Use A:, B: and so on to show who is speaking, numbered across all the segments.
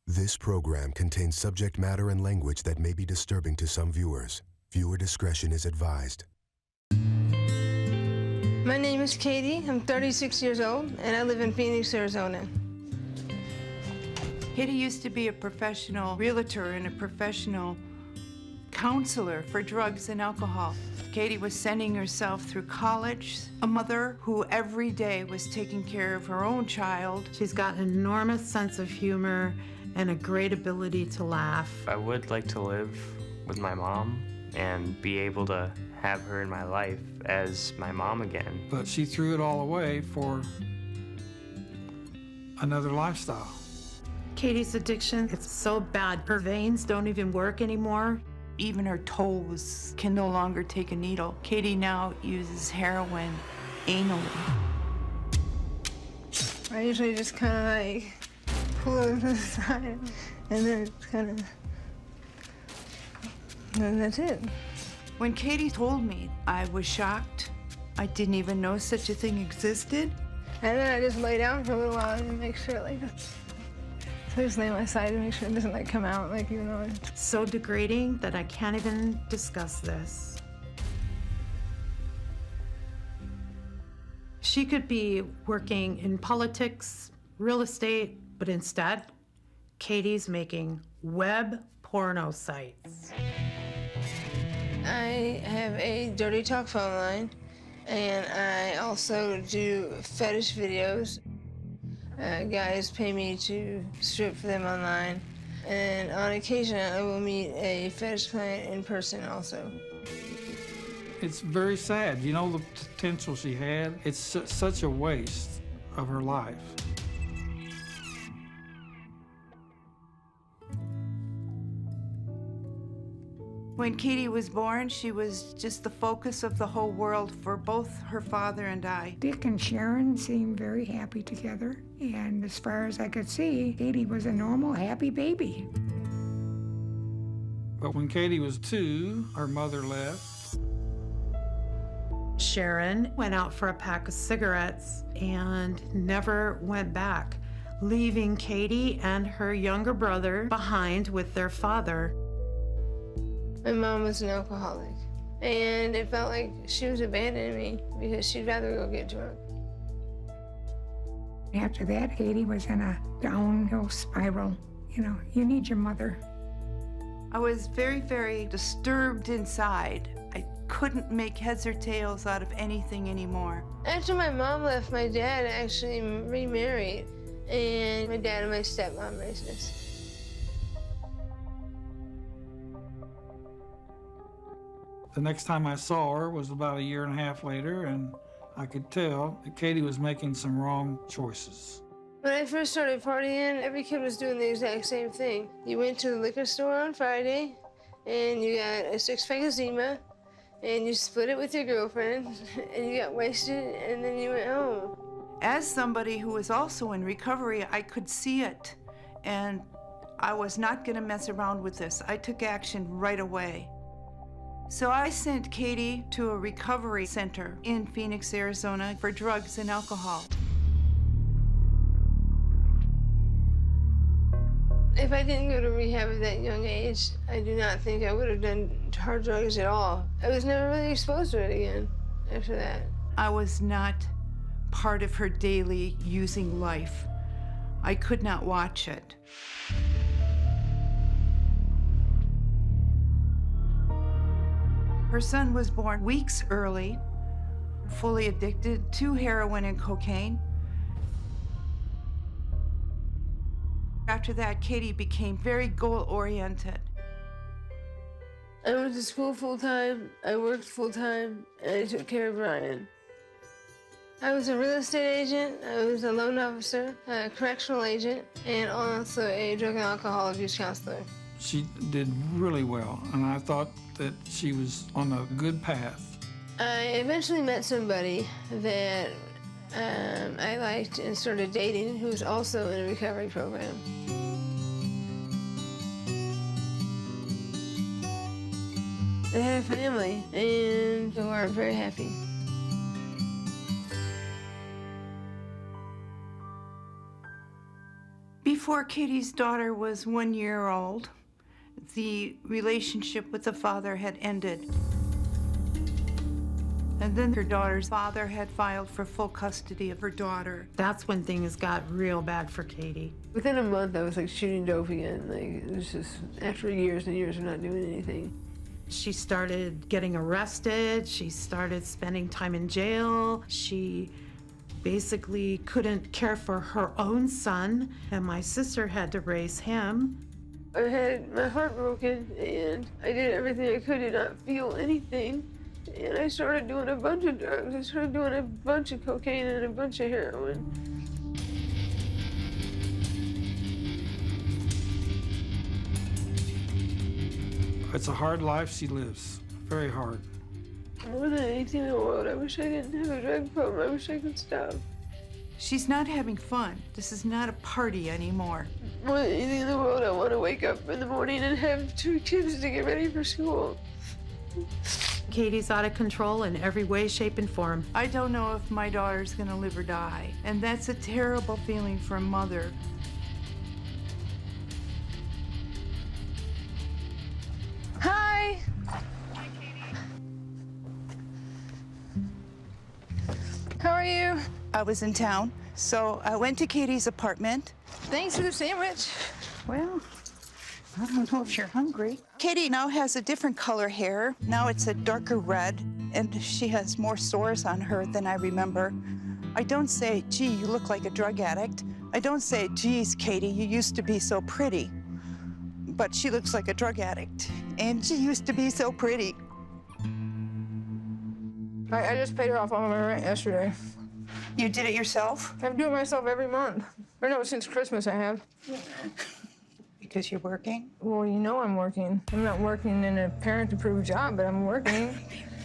A: This program contains subject matter and language that may be disturbing to some viewers. Viewer discretion is advised.
B: My name is Katie. I'm 36 years old, and I live in Phoenix, Arizona.
C: Katie used to be a professional realtor and a professional counselor for drugs and alcohol. Katie was sending herself through college, a mother who every day was taking care of her own child.
D: She's got an enormous sense of humor and a great ability to laugh.
E: I would like to live with my mom and be able to have her in my life as my mom again.
F: But she threw it all away for another lifestyle.
D: Katie's addiction, it's so bad. Her veins don't even work anymore.
C: Even her toes can no longer take a needle. Katie now uses heroin anally.
B: I usually just kind of like pull it to the side, and then it's kind of, and that's it.
C: When Katie told me, I was shocked. I didn't even know such a thing existed.
B: And then I just lay down for a little while and make sure, like, so I just lay on my side to make sure it doesn't, like, come out, like, you know.
D: So degrading that I can't even discuss this. She could be working in politics, real estate, but instead, Katie's making web porno sites.
B: I have a dirty talk phone line, and I also do fetish videos. Guys pay me to strip for them online, and on occasion I will meet a fetish client in person also.
F: It's very sad. You know the potential she had? It's such a waste of her life.
C: When Katie was born, she was just the focus of the whole world for both her father and I.
G: Dick and Sharon seemed very happy together, and as far as I could see, Katie was a normal, happy baby.
F: But when Katie was 2, her mother left.
D: Sharon went out for a pack of cigarettes and never went back, leaving Katie and her younger brother behind with their father.
B: My mom was an alcoholic, and it felt like she was abandoning me because she'd rather go get drunk.
G: After that, Katie was in a downhill spiral. You know, you need your mother.
C: I was very, very disturbed inside. I couldn't make heads or tails out of anything anymore.
B: After my mom left, my dad actually remarried, and my dad and my stepmom raised us.
F: The next time I saw her was about 1.5 years later, and I could tell that Katie was making some wrong choices.
B: When I first started partying, every kid was doing the exact same thing. You went to the liquor store on Friday, and you got a 6-pack of Zima, and you split it with your girlfriend, and you got wasted, and then you went home.
C: As somebody who was also in recovery, I could see it, and I was not going to mess around with this. I took action right away. So I sent Katie to a recovery center in Phoenix, Arizona for drugs and alcohol.
B: If I didn't go to rehab at that young age, I do not think I would have done hard drugs at all. I was never really exposed to it again after that.
C: I was not part of her daily using life. I could not watch it. Her son was born weeks early, fully addicted to heroin and cocaine. After that, Katie became very goal-oriented.
B: I went to school full-time, I worked full-time, and I took care of Ryan. I was a real estate agent, I was a loan officer, a correctional agent, and also a drug and alcohol abuse counselor.
F: She did really well, and I thought that she was on a good path.
B: I eventually met somebody that I liked and started dating, who was also in a recovery program. They had a family, and they were very happy.
C: Before Katie's daughter was 1 year old, the relationship with the father had ended. And then her daughter's father had filed for full custody of her daughter.
D: That's when things got real bad for Katie.
B: Within a month, I was like shooting dope again. Like, it was just after years and years of not doing anything.
D: She started getting arrested. She started spending time in jail. She basically couldn't care for her own son, and my sister had to raise him.
B: I had my heart broken, and I did everything I could to not feel anything. And I started doing a bunch of drugs. I started doing a bunch of cocaine and a bunch of heroin.
F: It's a hard life she lives, very hard.
B: More than anything in the world, I wish I didn't have a drug problem. I wish I could stop.
C: She's not having fun. This is not a party anymore.
B: More than anything in the world, I want to wake up in the morning and have 2 kids to get ready for school.
D: Katie's out of control in every way, shape, and form.
C: I don't know if my daughter's gonna live or die, and that's a terrible feeling for a mother.
B: Hi! How are you?
C: I was in town, so I went to Katie's apartment.
B: Thanks for the sandwich.
C: Well, I don't know if you're hungry. Katie now has a different color hair. Now it's a darker red, and she has more sores on her than I remember. I don't say, gee, you look like a drug addict. I don't say, geez, Katie, you used to be so pretty. But she looks like a drug addict, and she used to be so pretty.
B: I just paid her off all of my rent yesterday.
C: You did it yourself?
B: I do it myself every month. Or no, since Christmas I have.
C: Because you're working?
B: Well, you know I'm working. I'm not working in a parent-approved job, but I'm working.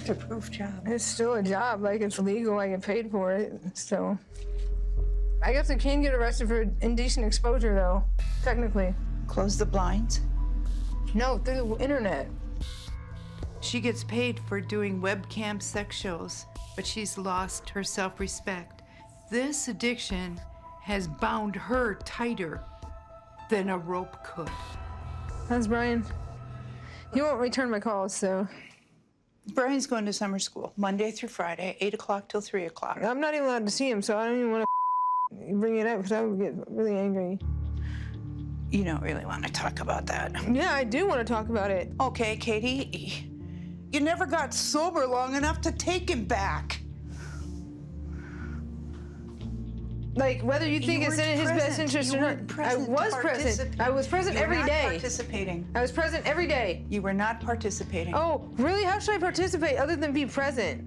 C: Approved job.
B: It's still a job. Like, it's legal. I get paid for it. So, I guess I can get arrested for indecent exposure, though, technically.
C: Close the blinds?
B: No, through the internet.
C: She gets paid for doing webcam sex shows, but she's lost her self-respect. This addiction has bound her tighter than a rope could.
B: How's Brian? He won't return my calls, so.
C: Brian's going to summer school, Monday through Friday, 8 o'clock till 3 o'clock.
B: I'm not even allowed to see him, so I don't even want to bring it up because I would get really angry.
C: You don't really want to talk about that.
B: Yeah, I do want to talk about it.
C: Okay, Katie, you never got sober long enough to take him back.
B: Like, whether you think it's in his best interest or not. I was present. I was present every day.
C: Participating.
B: I was present every day.
C: You were not participating.
B: Oh, really? How should I participate other than be present?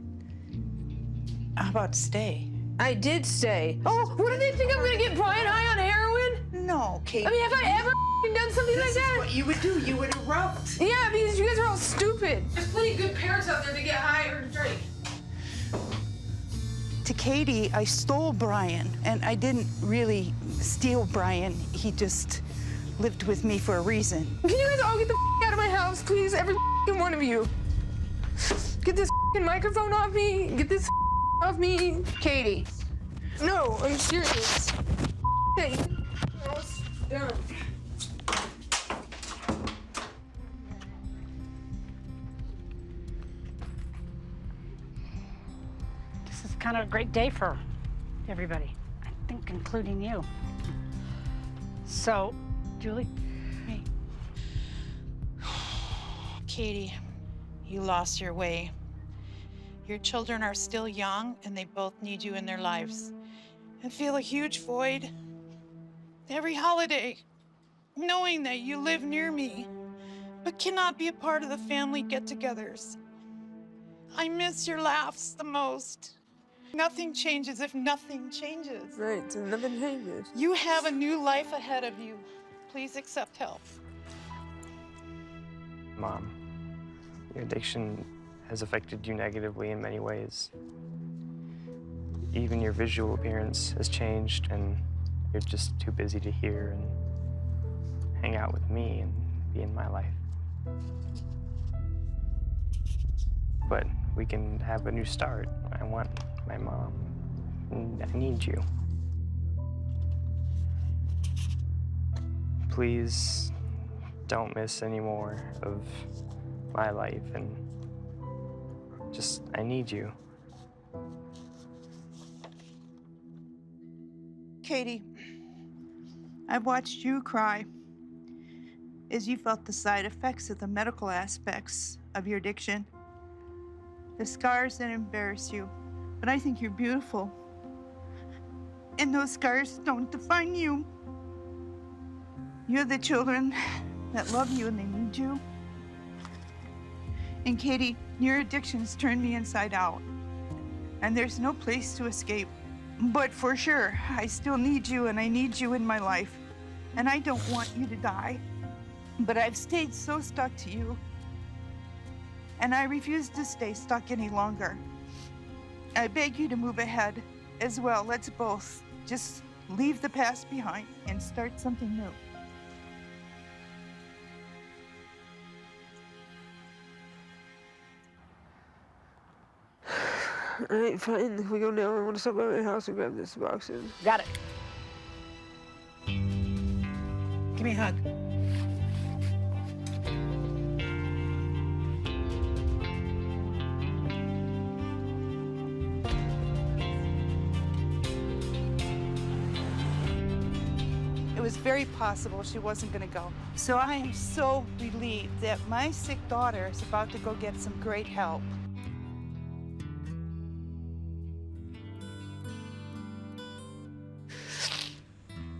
C: How about stay?
B: I did stay. Oh, what do they think I'm gonna get Brian high on heroin?
C: No, Katie.
B: I mean, have I ever done something like
C: This
B: that?
C: is what you would do. You would erupt.
B: Yeah, because you guys are all stupid. There's plenty of good parents out there to get high or to drink.
C: To Katie, I stole Brian, and I didn't really steal Brian. He just lived with me for a reason.
B: Can you guys all get the out of my house, please? Every one of you. Get this microphone off me. Get this off me.
C: Katie.
B: No, I'm serious. Hey. Down.
H: This is kind of a great day for everybody, I think including you. So, Julie?
C: Hey. Katie, you lost your way. Your children are still young and they both need you in their lives. I feel a huge void every holiday, knowing that you live near me, but cannot be a part of the family get-togethers. I miss your laughs the most. Nothing changes if nothing changes.
B: Right, so nothing changes.
C: You have a new life ahead of you. Please accept help.
E: Mom, your addiction has affected you negatively in many ways. Even your visual appearance has changed, and you're just too busy to hear and hang out with me and be in my life. But we can have a new start. I want my mom, and I need you. please don't miss any more of my life, and just, I need you.
C: Katie, I've watched you cry as you felt the side effects of the medical aspects of your addiction, the scars that embarrass you. But I think you're beautiful. And those scars don't define you. You have the children that love you and they need you. And Katie, your addictions turned me inside out. And there's no place to escape. But for sure, I still need you, and I need you in my life. And I don't want you to die. But I've stayed so stuck to you. And I refuse to stay stuck any longer. I beg you to move ahead as well. Let's both just leave the past behind and start something new.
B: All right, fine. If we go now, I want to stop by my house and grab this box.
H: Got it.
D: Give me a hug.
C: It was very possible she wasn't going to go. So I am so relieved that my sick daughter is about to go get some great help.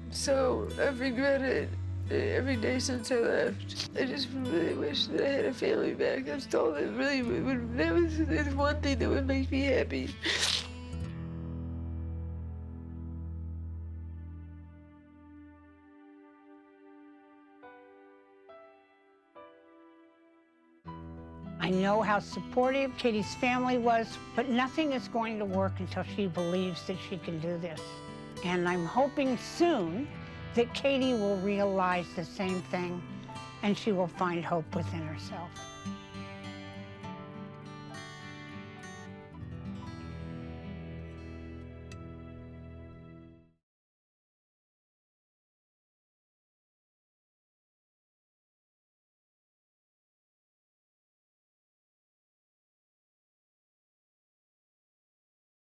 B: So I've regretted every day since I left. I just really wish that I had a family back. That's all that really would, that was the one thing that would make me happy.
H: I know how supportive Katie's family was, but nothing is going to work until she believes that she can do this. And I'm hoping soon that Katie will realize the same thing and she will find hope within herself.